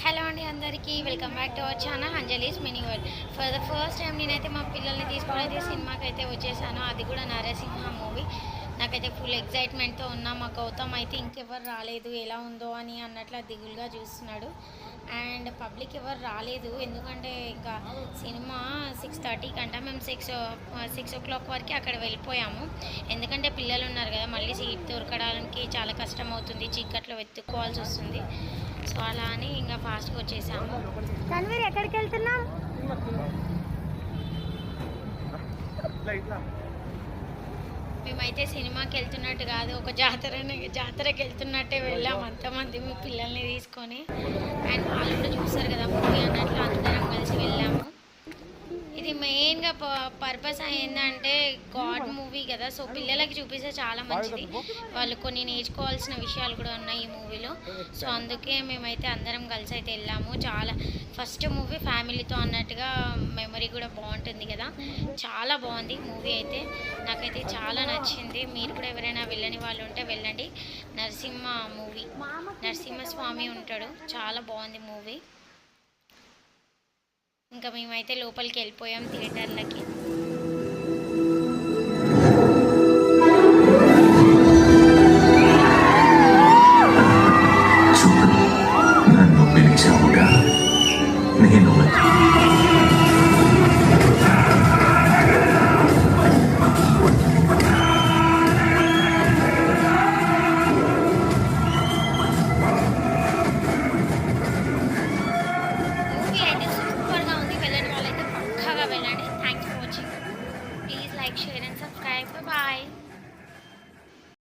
Hello అండి అందరికీ welcome back to our channel Anjali's mini world. For the first time నేనైతే మా పిల్లల్ని తీసుకొని అయితే సినిమాకి అయితే వచ్చేసాను. అది కూడా నరసింహ మూవీ. నాకైతే ఫుల్ ఎగ్జైట్మెంట్తో ఉన్నా. మా గౌతమ్ అయితే ఇంకెవరు రాలేదు, ఎలా ఉందో అని అన్నట్లు దిగులుగా చూస్తున్నాడు. అండ్ పబ్లిక్ ఎవరు రాలేదు, ఎందుకంటే ఇంకా సినిమా 6:30 అంట. మేము 6 o'clock వరకు అక్కడ వెళ్ళిపోయాము. ఎందుకంటే పిల్లలు ఉన్నారు కదా, మళ్ళీ సీట్ దొరకడానికి చాలా కష్టం అవుతుంది, చీకట్లో వెతుక్కోవాల్సి వస్తుంది. సో అలా అని ఇంకా ఫాస్ట్గా వచ్చేసాము. తన్వీర్ ఎక్కడికి వెళ్తున్నాం? మేమైతే సినిమాకి వెళ్తున్నట్టు కాదు, ఒక జాతరకి వెళ్తున్నట్టే వెళ్ళాము అంతమంది మీ పిల్లల్ని తీసుకొని. అండ్ వాళ్ళు కూడా చూస్తారు కదా మూవీ అన్నట్లు అందరం కలిసి వెళ్ళాము. ఇది మెయిన్గా పర్పస్ ఏంటంటే గాడ్ మూవీ కదా, సో పిల్లలకి చూపిస్తే చాలా మంచిది. వాళ్ళు కొన్ని నేర్చుకోవాల్సిన విషయాలు కూడా ఉన్నాయి ఈ మూవీలో. సో అందుకే మేమైతే అందరం కలిసి అయితే వెళ్ళాము. చాలా ఫస్ట్ మూవీ ఫ్యామిలీతో అన్నట్టుగా మెమరీ కూడా బాగుంటుంది కదా. చాలా బాగుంది మూవీ అయితే, నాకైతే చాలా నచ్చింది. మీరు కూడా ఎవరైనా వెళ్ళని వాళ్ళు ఉంటే వెళ్ళండి. నరసింహ మూవీ, నరసింహస్వామి ఉంటాడు, చాలా బాగుంది మూవీ. ఇంకా మేమైతే లోపలికి వెళ్ళిపోయాం థియేటర్లకి.